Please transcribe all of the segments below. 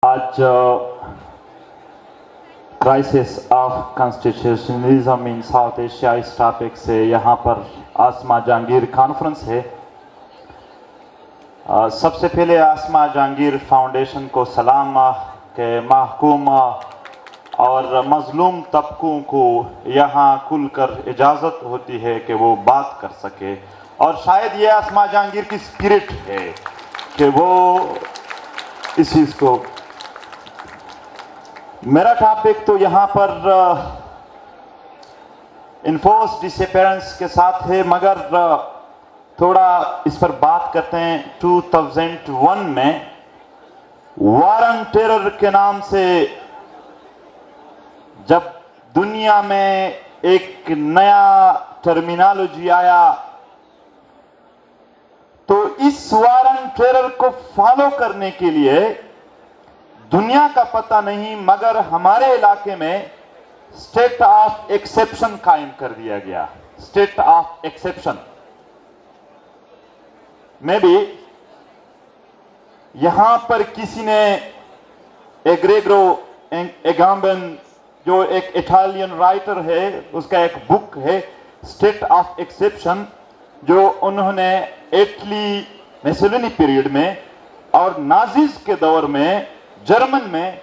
आज crisis of constitutionalism in south Asia इस topic से यहाँ पर आसमा जहांगीर कॉन्फ्रेंस है। सबसे पहले आसमा जहांगीर फाउंडेशन को सलाम के महकूम और मजलूम तबकों को यहाँ खुलकर इजाज़त होती है कि वो बात कर सके, और शायद ये आसमा जहांगीर की स्पिरिट है कि वो इस चीज़ को। मेरा टॉपिक तो यहाँ पर इन्फोर्स डिसअपीयरेंस के साथ है, मगर थोड़ा इस पर बात करते हैं। 2001 में वॉर ऑन टेरर के नाम से जब दुनिया में एक नया टर्मिनोलॉजी आया, तो इस वॉर ऑन टेरर को फॉलो करने के लिए दुनिया का पता नहीं, मगर हमारे इलाके में स्टेट ऑफ एक्सेप्शन कायम कर दिया गया। स्टेट ऑफ एक्सेप्शन में भी यहां पर किसी ने एग्रेगो एगाम्बन, जो एक इटालियन राइटर है, उसका एक बुक है स्टेट ऑफ एक्सेप्शन, जो उन्होंने इटली मेसेलिनी पीरियड में और नाजीज के दौर में जर्मन में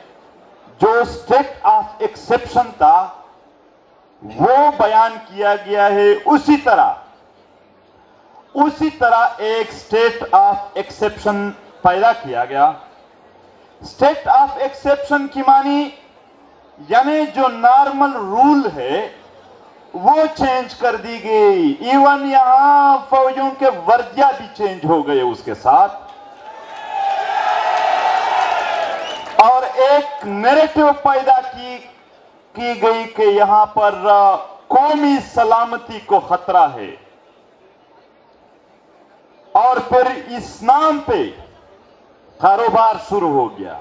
जो स्टेट ऑफ एक्सेप्शन था वो बयान किया गया है। उसी तरह एक स्टेट ऑफ एक्सेप्शन पैदा किया गया। स्टेट ऑफ एक्सेप्शन की मानी यानी जो नॉर्मल रूल है वो चेंज कर दी गई। इवन यहां फौजियों के वर्दिया भी चेंज हो गए उसके साथ, और एक नैरेटिव पैदा की गई कि यहां पर कौमी सलामती को खतरा है, और फिर इस नाम पे कारोबार शुरू हो गया।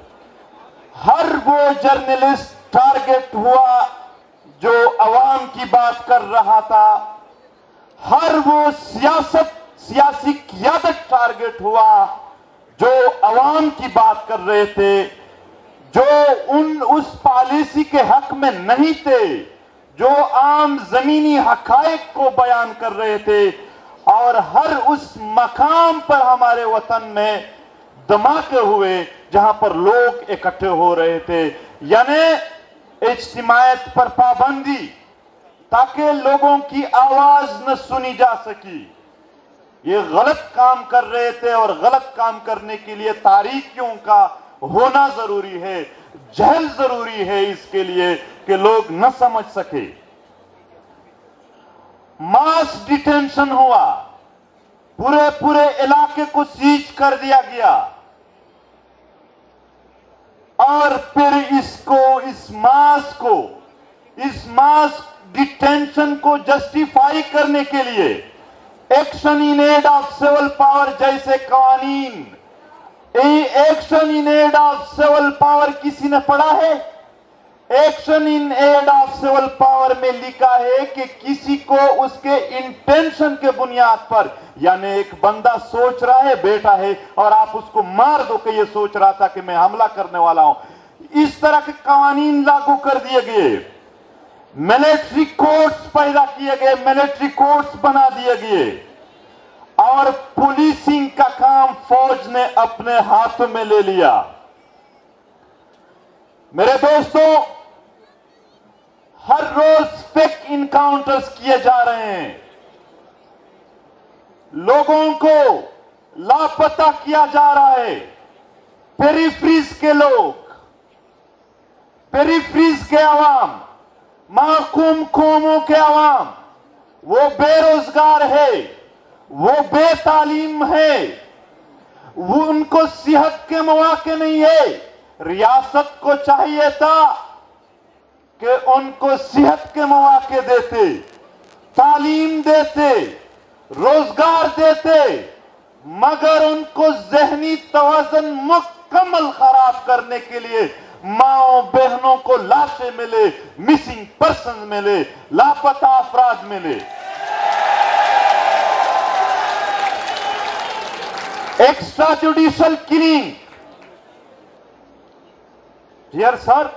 हर वो जर्नलिस्ट टारगेट हुआ जो अवाम की बात कर रहा था, हर वो सियासी क़यादत टारगेट हुआ जो अवाम की बात कर रहे थे, जो उस पॉलिसी के हक में नहीं थे, जो आम जमीनी हकायक को बयान कर रहे थे। और हर उस मकाम पर हमारे वतन में धमाके हुए जहां पर लोग इकट्ठे हो रहे थे, यानी इज्तिमायत पर पाबंदी, ताकि लोगों की आवाज न सुनी जा सकी। ये गलत काम कर रहे थे, और गलत काम करने के लिए तारीखियों का होना जरूरी है, जहल जरूरी है इसके लिए कि लोग न समझ सके। मास डिटेंशन हुआ, पूरे इलाके को सीज कर दिया गया, और फिर इस मास डिटेंशन को जस्टिफाई करने के लिए action in aid of civil power जैसे कानून, action in aid of civil power किसी ने पढ़ा है? Action in aid of civil power में लिखा है कि किसी को उसके इंटेंशन के बुनियाद पर, यानी एक बंदा सोच रहा है, बैठा है, और आप उसको मार दो कि ये सोच रहा था कि मैं हमला करने वाला हूं। इस तरह के कानून लागू कर दिए गए, मिलिट्री कोर्ट्स पैदा किए गए, मिलिट्री कोर्ट्स बना दिए गए, और पुलिसिंग का काम फौज ने अपने हाथों में ले लिया। मेरे दोस्तों, हर रोज फेक इनकाउंटर्स किए जा रहे हैं, लोगों को लापता किया जा रहा है। पेरिफ्रीज के लोग, पेरिफ्रीज के अवाम, महकूम कौमों के अवाम, वो बेरोजगार है, वो बेतालीम है, वो उनको सेहत के मौके नहीं है। रियासत को चाहिए था कि उनको सेहत के मौके देते, तालीम देते, रोजगार देते, मगर उनको जहनी तवाज़ुन मुकम्मल खराब करने के लिए माओ बहनों को लाशें मिले, मिसिंग पर्सन मिले, लापता अफराद मिले। Extra judicial killing, Dear sir,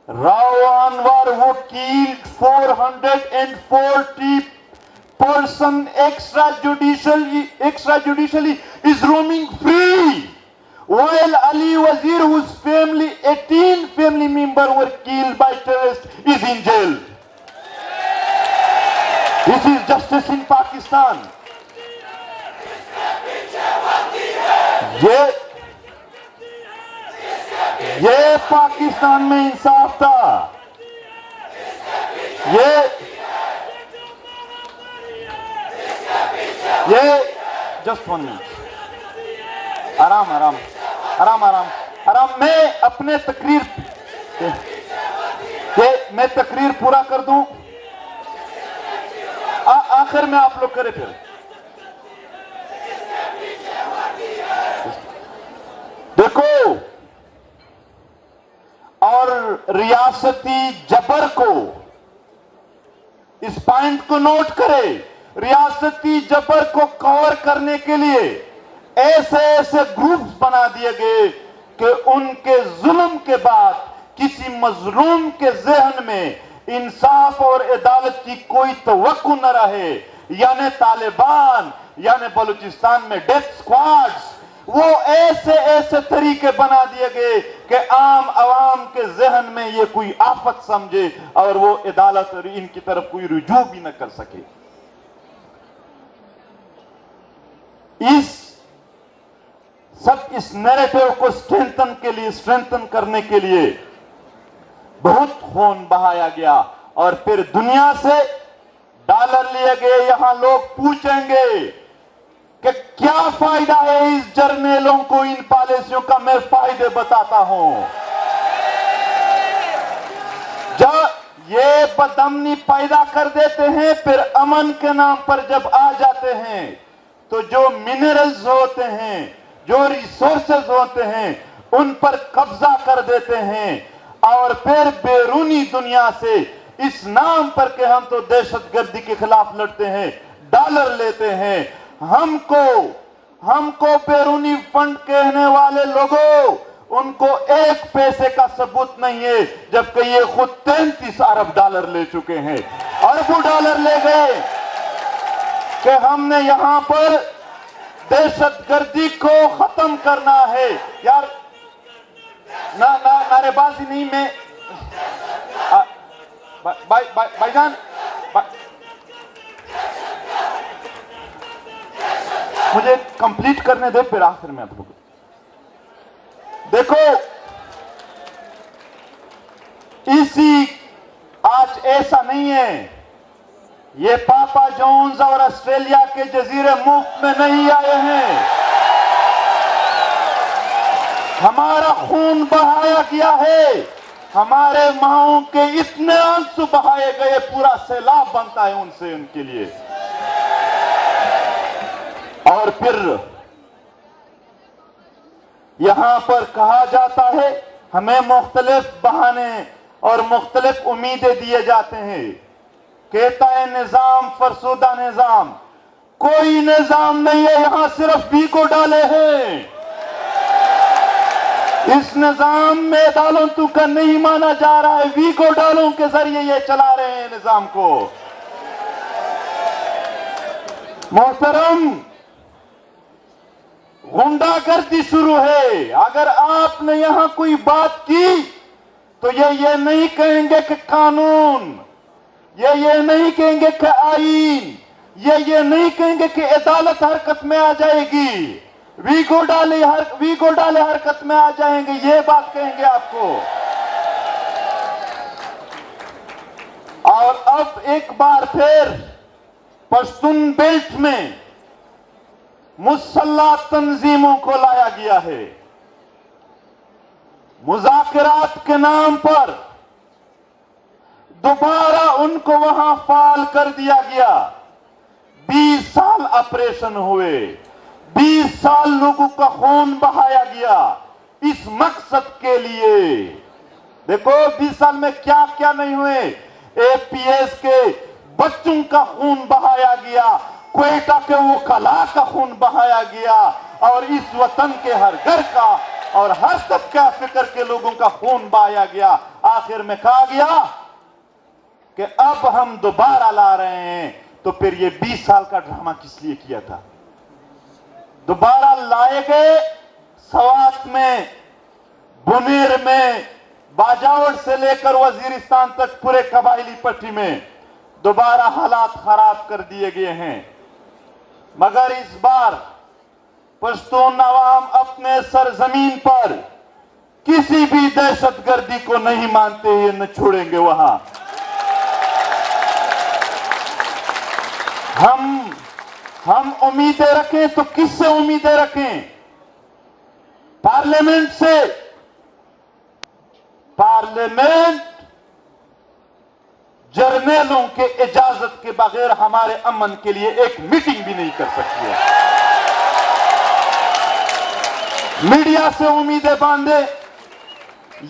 Rao Anwar who killed 440 person extrajudicially is roaming free, while Ali Wazir, whose 18 family members were killed by terrorists, is in jail. This is justice in Pakistan. ये पाकिस्तान में इंसाफ था. ये just 1 minute, आराम. मैं अपने तकरीर पूरा कर दूं, आखिर में आप लोग करें फिर. देखो, और रियासती जबर को, इस पॉइंट को नोट करें, रियासती जबर को कवर करने के लिए ऐसे ग्रुप्स बना दिए गए कि उनके जुल्म के बाद किसी मजलूम के जहन में इंसाफ और अदालत की कोई तवक्को न रहे. यानी तालिबान, यानी बलूचिस्तान में डेथ स्क्वाड्स, वो ऐसे तरीके बना दिए गए कि आम आवाम के जहन में ये कोई आफत समझे और वो अदालत और इनकी तरफ कोई रुजू भी न कर सके. इस नैरेटिव को स्ट्रेंथन करने के लिए बहुत खून बहाया गया और फिर दुनिया से डॉलर लिए गए. यहां लोग पूछेंगे कि क्या फायदा है इस जर्नलों को, इन पॉलिसियों का. मैं फायदे बताता हूं. जब ये बदअमनी पैदा कर देते हैं, फिर अमन के नाम पर जब आ जाते हैं तो जो मिनरल्स होते हैं, जो रिसोर्सेज होते हैं, उन पर कब्जा कर देते हैं और फिर बैरूनी दुनिया से इस नाम पर कि हम तो दहशतगर्दी के खिलाफ लड़ते हैं, डॉलर लेते हैं. हमको बैरूनी फंड कहने वाले लोगों, उनको एक पैसे का सबूत नहीं है, जबकि ये खुद 33 अरब डॉलर ले चुके हैं. अरबों डॉलर ले गए कि हमने यहां पर दहशतगर्दी को खत्म करना है. यार नारेबाजी नहीं. मैं भाईजान, मुझे कंप्लीट करने दे, फिर आखिर में आप लोग देखो. आज ऐसा नहीं है, ये पापा जॉन्स और ऑस्ट्रेलिया के जजीरे मुफ्त में नहीं आए हैं. हमारा खून बहाया गया है, हमारे माओं के इतने आंसू बहाए गए, पूरा सैलाब बनता है उनसे, उनके लिए. और फिर यहां पर कहा जाता है, हमें मुख्तलिफ बहाने और मुख्तलिफ उम्मीदें दिए जाते हैं. कहता है निजाम फरसुदा निजाम. कोई निजाम नहीं है, यहां सिर्फ वीगो डाले हैं. इस निजाम में अदालतों का नहीं माना जा रहा है, वीगो डालों के जरिए ये चला रहे हैं निजाम को. मोहतरम, गुंडागर्दी शुरू है. अगर आपने यहां कोई बात की तो ये नहीं कहेंगे कि कानून, ये नहीं कहेंगे कि आईन, ये नहीं कहेंगे कि अदालत हरकत में आ जाएगी, वीगो डाले हरकत में आ जाएंगे, ये बात कहेंगे आपको. और अब एक बार फिर पश्तून बेल्ट में मुसल्लह तंजीमों को लाया गया है. मुज़ाकरात के नाम पर दोबारा उनको वहां फाल कर दिया गया. 20 साल ऑपरेशन हुए, 20 साल लोगों का खून बहाया गया इस मकसद के लिए. देखो 20 साल में क्या क्या नहीं हुए. एपीएस के बच्चों का खून बहाया गया, क्वेटा के वो कला का खून बहाया गया और इस वतन के हर घर का और हर तबका फिक्र के लोगों का खून बहाया गया। आखिर में कहा गया कि अब हम दोबारा ला रहे हैं। तो फिर ये 20 साल का ड्रामा किस लिए किया था? दोबारा लाए गए सवात में, बुनेर में, बाजावड़ से लेकर वजीरिस्तान तक पूरे कबायली पट्टी में दोबारा हालात खराब कर दिए गए हैं। मगर इस बार पश्तून अवाम अपने सरजमीन पर किसी भी दहशतगर्दी को नहीं मानते हुए न छोड़ेंगे। वहां हम उम्मीदें रखें तो किससे उम्मीदें रखें? पार्लियामेंट से। पार्लियामेंट जर्नलों के इजाजत के बगैर हमारे अमन के लिए एक मीटिंग भी नहीं कर सकती है। मीडिया से उम्मीदें बांधे,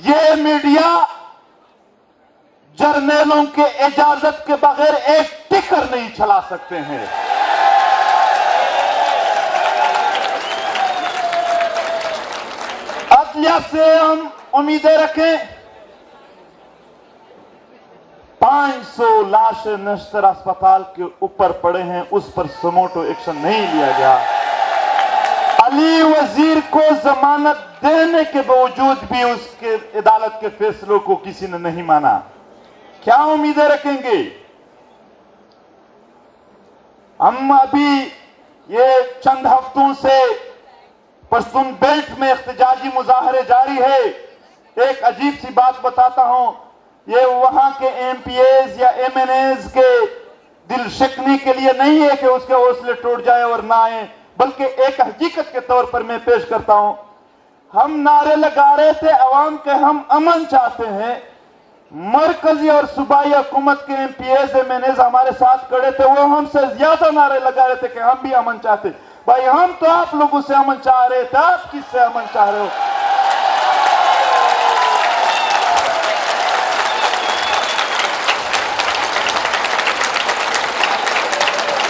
ये मीडिया जर्नलों के इजाजत के बगैर एक टिकर नहीं चला सकते हैं। अदलिया से हम उम्मीदें रखें। 500 लाशें नश्तर अस्पताल के ऊपर पड़े हैं, उस पर सुमोटो एक्शन नहीं लिया गया। अली वजीर को जमानत देने के बावजूद भी उसके अदालत के फैसलों को किसी ने नहीं माना। क्या उम्मीदें रखेंगे? हम अभी ये चंद हफ्तों से पश्तून बेल्ट में एहतजाजी मुजाहरे जारी है। एक अजीब सी बात बताता हूं, ये वहां के एमपीएस या एमएनएस के दिल शिकनी के लिए नहीं है कि उसके हौसले टूट जाए और ना आए, बल्कि एक हकीकत के तौर पर मैं पेश करता हूं। हम नारे लगा रहे थे अवाम के, हम अमन चाहते हैं। मरकजी और सूबाई हुकूमत के एमपीएस एमएनएस हमारे साथ खड़े थे, वो हमसे ज्यादा नारे लगा रहे थे कि हम भी अमन चाहते। भाई हम तो आप लोगों से अमन चाह रहे थे, आप किससे अमन चाह रहे हो?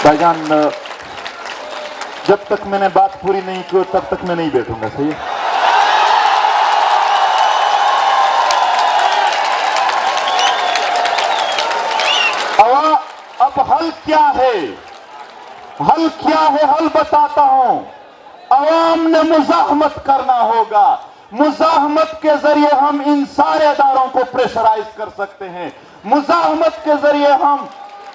भाईजान, जब तक मैंने बात पूरी नहीं की तब तक मैं नहीं बैठूंगा। सही है? अब हल क्या है? हल क्या है? हल बताता हूं। अवाम ने मुजाहमत करना होगा। मुजाहमत के जरिए हम इन सारे इदारों को प्रेशराइज कर सकते हैं। मुजाहमत के जरिए हम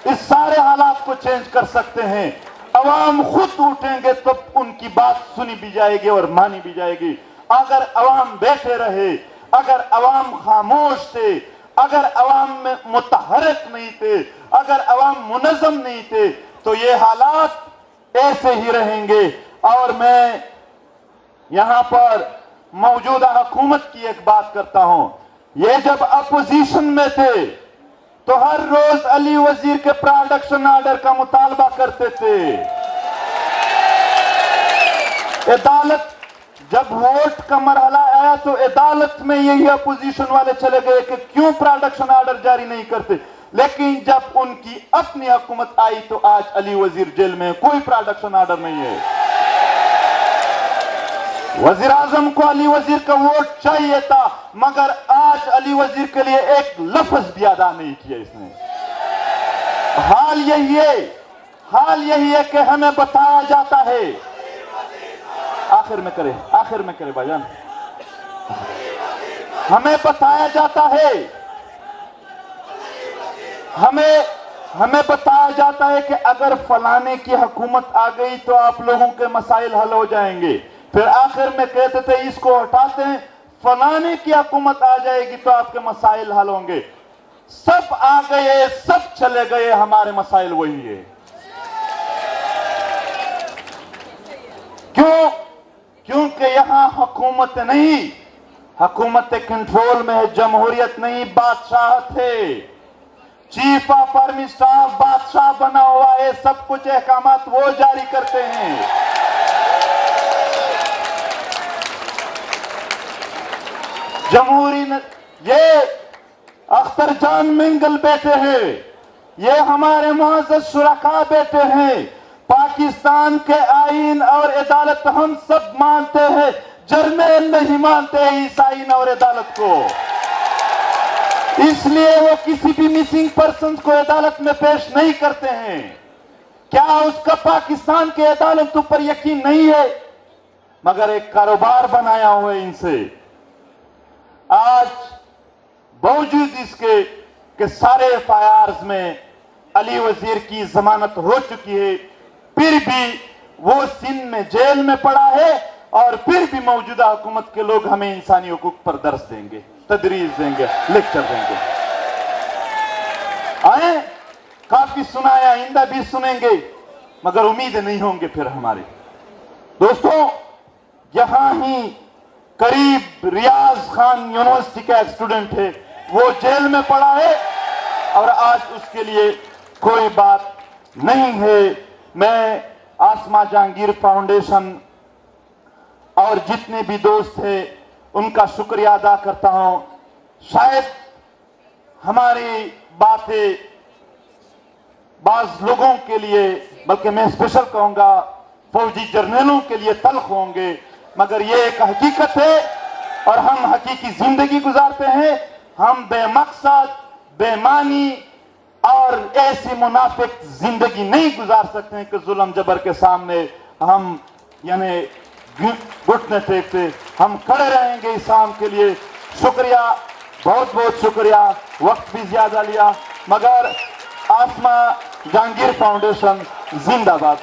इस सारे हालात को चेंज कर सकते हैं। अवाम खुद उठेंगे तो उनकी बात सुनी भी जाएगी और मानी भी जाएगी। अगर अवाम बैठे रहे, अगर अवाम खामोश थे, अगर अवाम में मुतहरक नहीं थे, अगर अवाम मुनज़्ज़म नहीं थे, तो ये हालात ऐसे ही रहेंगे। और मैं यहां पर मौजूदा हुकूमत की एक बात करता हूं। ये जब अपोजिशन में थे तो हर रोज अली वजीर के प्रोडक्शन ऑर्डर का मुतालबा करते थे। अदालत जब वोट का मरहला आया तो अदालत में यही अपोजिशन वाले चले गए कि क्यों प्रोडक्शन ऑर्डर जारी नहीं करते। लेकिन जब उनकी अपनी हुकूमत आई तो आज अली वजीर जेल में, कोई प्रोडक्शन ऑर्डर नहीं है। वजीर आजम को अली वजीर का वोट चाहिए था, मगर आज अली वजीर के लिए एक लफ्ज भी अदा नहीं किया इसने। हाल यही है कि हमें बताया जाता है, आखिर में करे भाईजान, हमें बताया जाता है, हमें बताया जाता है कि अगर फलाने की हुकूमत आ गई तो आप लोगों के मसाइल हल हो जाएंगे। फिर आखिर में कहते थे इसको हटाते हैं, फलाने की हुकूमत आ जाएगी तो आपके मसाइल हल होंगे। सब आ गए, सब चले गए, हमारे मसाइल वही है। क्यों? क्योंकि यहां हुकूमत नहीं, हुकूमत कंट्रोल में है, जमहूरियत नहीं, बादशाहत है। चीफ ऑफ आर्मी स्टाफ बादशाह बना हुआ है, सब कुछ अहकामात वो जारी करते हैं। जमहूरी ये अख्तर जान मिंगल बैठे हैं, ये हमारे मुअज़्ज़ज़ शुरका बैठे हैं, पाकिस्तान के आईन और अदालत हम सब मानते हैं, जर्नैल नहीं मानते इस आईन और अदालत को। इसलिए वो किसी भी मिसिंग पर्सन को अदालत में पेश नहीं करते हैं। क्या उसका पाकिस्तान के अदालतों पर यकीन नहीं है? मगर एक कारोबार बनाया हुआ है इनसे। आज बावजूद इसके कि सारे एफआईआर में अली वजीर की जमानत हो चुकी है, फिर भी वो सिंध में जेल में पड़ा है और फिर भी मौजूदा हुकूमत के लोग हमें इंसानी हकूक पर दर्स देंगे, तदरीस देंगे, लेक्चर देंगे। आए काफी सुनाया, आइंदा भी सुनेंगे, मगर उम्मीद नहीं होंगे फिर हमारे। दोस्तों, यहां ही करीब रियाज खान यूनिवर्सिटी का एक स्टूडेंट है, वो जेल में पड़ा है और आज उसके लिए कोई बात नहीं है। मैं आसमा जहांगीर फाउंडेशन और जितने भी दोस्त हैं उनका शुक्रिया अदा करता हूं। शायद हमारी बातें बाज लोगों के लिए, बल्कि मैं स्पेशल कहूंगा फौजी जर्नलों के लिए तल्ख होंगे, मगर ये एक हकीकत है और हम हकीकी जिंदगी गुजारते हैं। हम बेमकसद, बेमानी और ऐसी मुनाफिक जिंदगी नहीं गुजार सकते हैं कि जुल्म जबर के सामने हम यानी घुटने टेकते। हम खड़े रहेंगे इस काम के लिए। शुक्रिया, बहुत बहुत शुक्रिया। वक्त भी ज्यादा लिया, मगर आसमा जहांगीर फाउंडेशन जिंदाबाद।